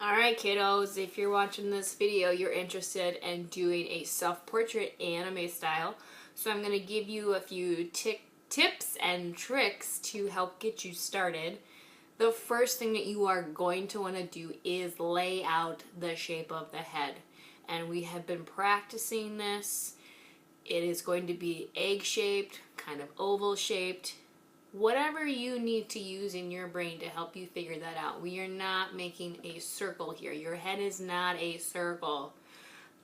Alright kiddos, if you're watching this video, you're interested in doing a self-portrait anime style. So I'm going to give you a few tips and tricks to help get you started. The first thing that you are going to want to do is lay out the shape of the head. And we have been practicing this. It is going to be egg-shaped, kind of oval-shaped. Whatever you need to use in your brain to help you figure that out. We are not making a circle here. Your head is not a circle.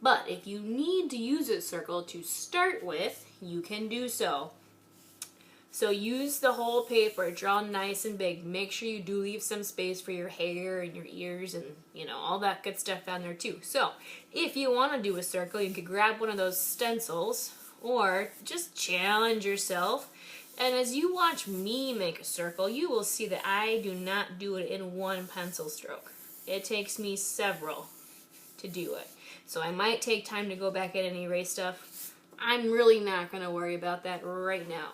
But if you need to use a circle to start with, you can do so. So use the whole paper, draw nice and big. Make sure you do leave some space for your hair and your ears and, all that good stuff down there too. So if you want to do a circle, you could grab one of those stencils or just challenge yourself. And as you watch me make a circle, you will see that I do not do it in one pencil stroke. It takes me several to do it. So I might take time to go back in and erase stuff. I'm really not going to worry about that right now.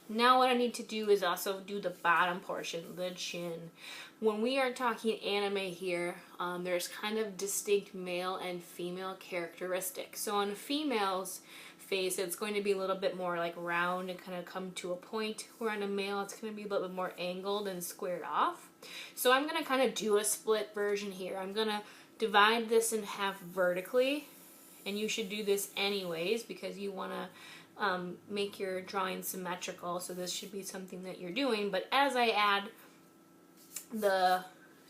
Now what I need to do is also do the bottom portion, the chin. When we are talking anime here, there's kind of distinct male and female characteristics. So on a female's face, it's going to be a little bit more like round and kind of come to a point, where on a male it's going to be a little bit more angled and squared off. So I'm going to kind of do a split version here. I'm going to divide this in half vertically, and you should do this anyways because you want to make your drawing symmetrical, so this should be something that you're doing. But as I add the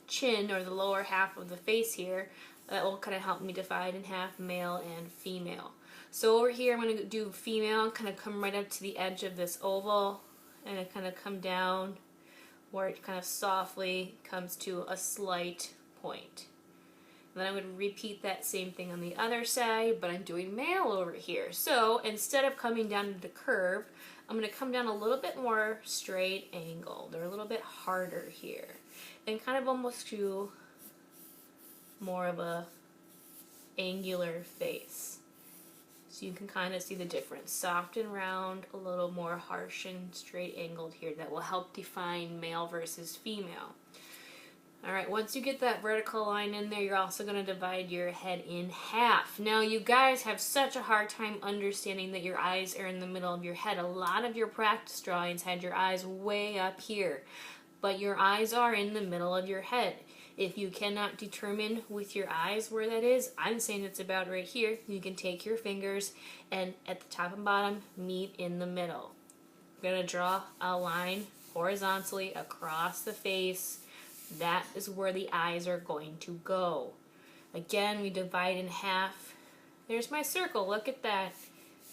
chin, or the lower half of the face here, that will kind of help me divide in half male and female. So over here I'm going to do female, kind of come right up to the edge of this oval, and it kind of come down where it kind of softly comes to a slight point. Then I would repeat that same thing on the other side, but I'm doing male over here. So instead of coming down to the curve, I'm going to come down a little bit more straight angled, or a little bit harder here, and kind of almost do more of a angular face. So you can kind of see the difference. Soft and round, a little more harsh and straight angled here. That will help define male versus female. Alright, once you get that vertical line in there, you're also going to divide your head in half. Now, you guys have such a hard time understanding that your eyes are in the middle of your head. A lot of your practice drawings had your eyes way up here, but your eyes are in the middle of your head. If you cannot determine with your eyes where that is, I'm saying it's about right here. You can take your fingers and at the top and bottom meet in the middle. I'm going to draw a line horizontally across the face. That is where the eyes are going to go. Again, we divide in half. There's my circle. Look at that.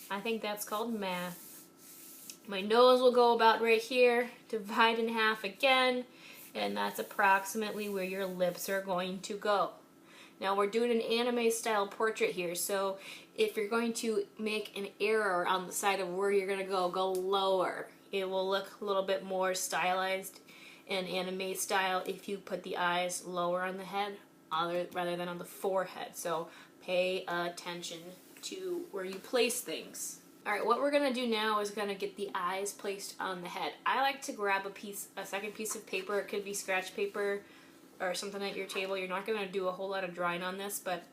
I think that's called math. My nose will go about right here. Divide in half again. And that's approximately where your lips are going to go. Now we're doing an anime style portrait here, so if you're going to make an error on the side of where you're going to go lower. It will look a little bit more stylized and anime style if you put the eyes lower on the head rather than on the forehead. So pay attention to where you place things. Alright, what we're going to do now is going to get the eyes placed on the head. I like to grab a second piece of paper. It could be scratch paper or something at your table. You're not going to do a whole lot of drawing on this, but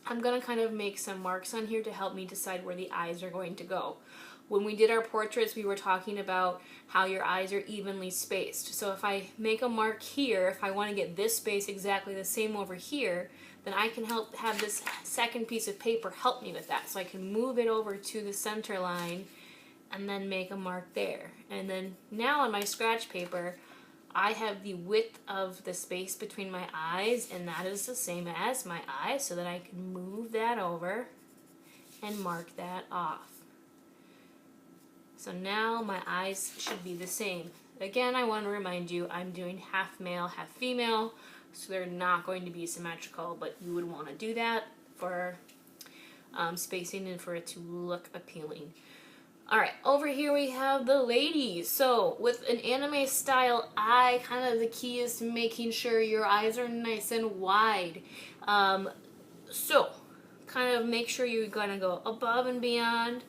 I'm going to kind of make some marks on here to help me decide where the eyes are going to go. When we did our portraits, we were talking about how your eyes are evenly spaced. So if I make a mark here, if I want to get this space exactly the same over here, then I can have this second piece of paper help me with that. So I can move it over to the center line and then make a mark there. And then now on my scratch paper, I have the width of the space between my eyes, and that is the same as my eyes, so that I can move that over and mark that off. So now my eyes should be the same. Again, I want to remind you, I'm doing half male, half female, so they're not going to be symmetrical, but you would want to do that for spacing and for it to look appealing. Alright, over here we have the ladies. So with an anime style eye, kind of the key is making sure your eyes are nice and wide. So kind of make sure you're going to go above and beyond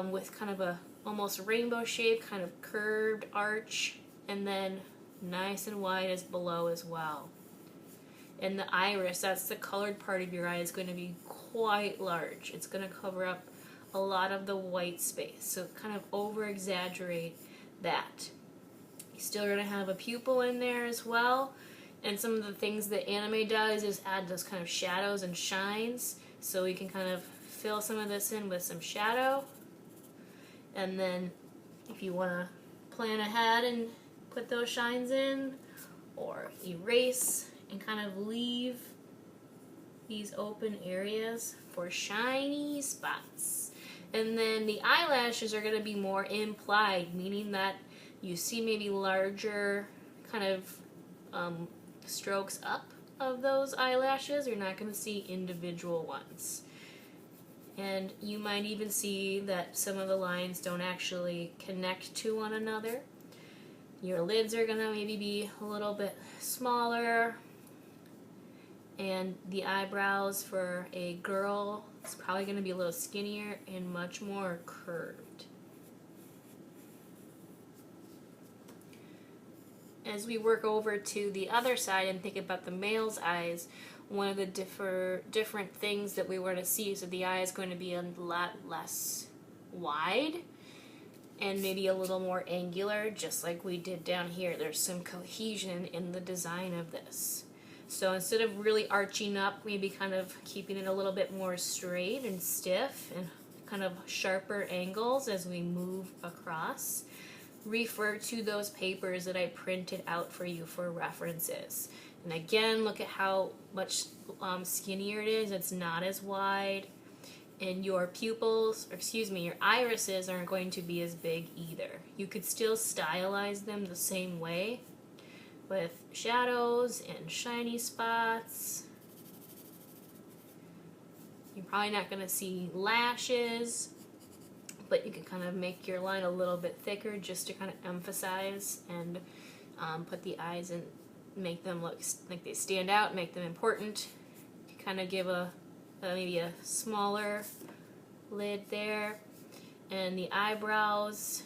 with kind of a almost rainbow shape, kind of curved arch, and then nice and wide as below as well. And the iris, that's the colored part of your eye, is going to be quite large. It's going to cover up a lot of the white space, so kind of over exaggerate that. You're still going to have a pupil in there as well, and some of the things that anime does is add those kind of shadows and shines, so we can kind of fill some of this in with some shadow. And then if you want to plan ahead and put those shines in, or erase and kind of leave these open areas for shiny spots. And then the eyelashes are going to be more implied, meaning that you see maybe larger kind of strokes up of those eyelashes. You're not going to see individual ones. And you might even see that some of the lines don't actually connect to one another. Your lids are going to maybe be a little bit smaller. And the eyebrows for a girl is probably going to be a little skinnier and much more curved. As we work over to the other side and think about the male's eyes, one of the different things that we want to see is that the eye is going to be a lot less wide and maybe a little more angular, just like we did down here. There's some cohesion in the design of this. So instead of really arching up, maybe kind of keeping it a little bit more straight and stiff and kind of sharper angles as we move across, refer to those papers that I printed out for you for references. And again, look at how much skinnier it is. It's not as wide. And your pupils, or excuse me, your irises aren't going to be as big either. You could still stylize them the same way with shadows and shiny spots. You're probably not going to see lashes, but you can kind of make your line a little bit thicker just to kind of emphasize and put the eyes in, make them look like they stand out, make them important. You kind of give maybe a smaller lid there. And the eyebrows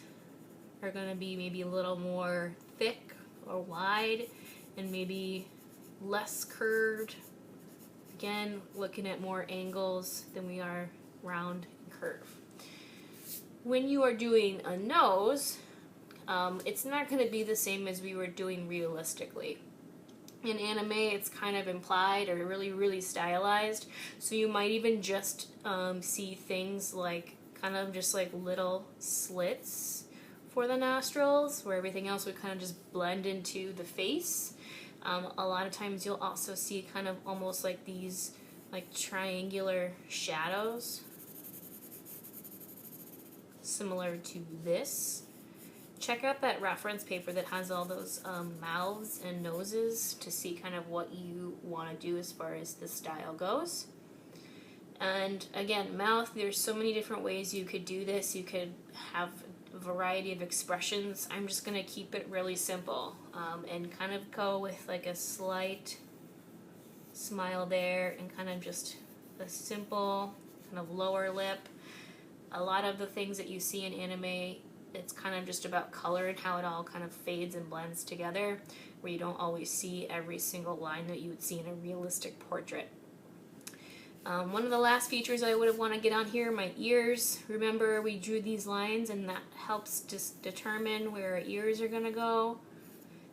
are going to be maybe a little more thick or wide and maybe less curved. Again, looking at more angles than we are round and curve. When you are doing a nose, it's not going to be the same as we were doing realistically. In anime, it's kind of implied or really, really stylized. So you might even just see things like kind of just like little slits for the nostrils, where everything else would kind of just blend into the face. A lot of times you'll also see kind of almost like these like triangular shadows, similar to this. Check out that reference paper that has all those mouths and noses to see kind of what you want to do as far as the style goes. And again, mouth, there's so many different ways you could do this. You could have a variety of expressions. I'm just going to keep it really simple and kind of go with like a slight smile there and kind of just a simple kind of lower lip. A lot of the things that you see in anime, it's kind of just about color and how it all kind of fades and blends together, where you don't always see every single line that you would see in a realistic portrait. One of the last features I would want to get on here, my ears. Remember, we drew these lines and that helps just determine where our ears are going to go.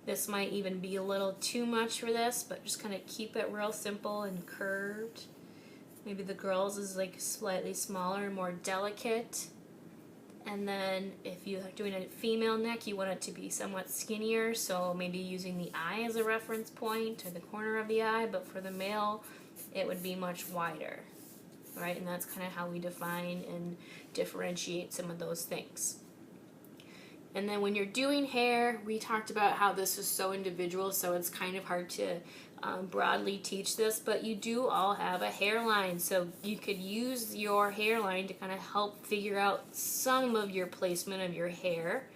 This might even be a little too much for this, but just kind of keep it real simple and curved. Maybe the girls is like slightly smaller and more delicate. And then if you're doing a female neck, you want it to be somewhat skinnier, so maybe using the eye as a reference point or the corner of the eye, but for the male, it would be much wider, right? And that's kind of how we define and differentiate some of those things. And then when you're doing hair, we talked about how this is so individual, so it's kind of hard to broadly teach this, but you do all have a hairline, so you could use your hairline to kind of help figure out some of your placement of your hair.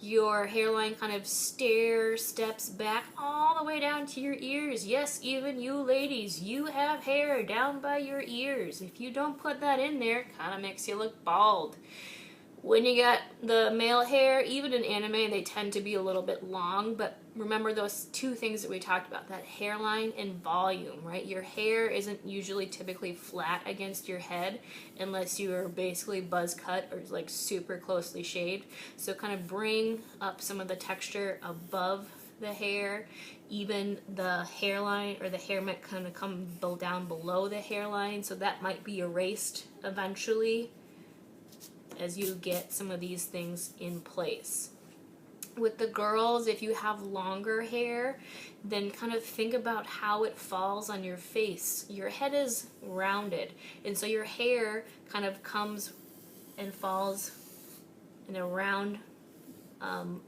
Your hairline kind of steps back all the way down to your ears. Yes, even you ladies, you have hair down by your ears. If you don't put that in there, it kind of makes you look bald. When you get the male hair, even in anime, they tend to be a little bit long, but remember those two things that we talked about, that hairline and volume, right? Your hair isn't usually typically flat against your head unless you're basically buzz cut or like super closely shaved. So kind of bring up some of the texture above the hair. Even the hairline or the hair might kind of come down below the hairline, so that might be erased eventually as you get some of these things in place. With the girls, if you have longer hair, then kind of think about how it falls on your face. Your head is rounded, and so your hair kind of comes and falls in a round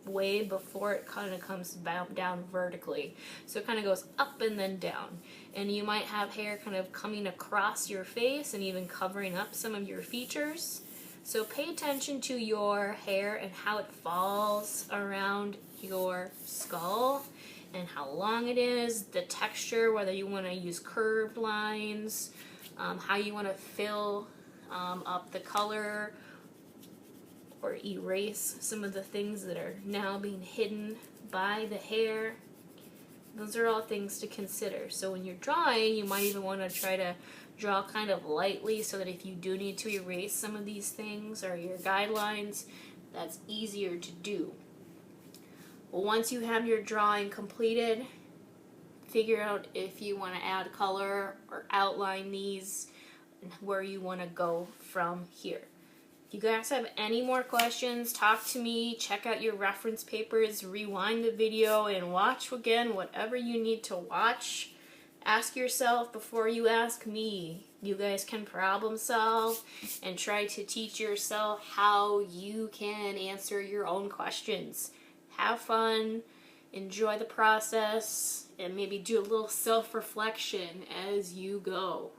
way before it kind of comes down vertically. So it kind of goes up and then down. And you might have hair kind of coming across your face and even covering up some of your features. So pay attention to your hair and how it falls around your skull and how long it is, the texture, whether you want to use curved lines, how you want to fill up the color or erase some of the things that are now being hidden by the hair. Those are all things to consider. So when you're drawing, you might even want to try to draw kind of lightly so that if you do need to erase some of these things or your guidelines, that's easier to do. Once you have your drawing completed, figure out if you want to add color or outline these and where you want to go from here. If you guys have any more questions, talk to me, check out your reference papers, rewind the video, and watch again whatever you need to watch. Ask yourself before you ask me. You guys can problem solve and try to teach yourself how you can answer your own questions. Have fun, enjoy the process, and maybe do a little self-reflection as you go.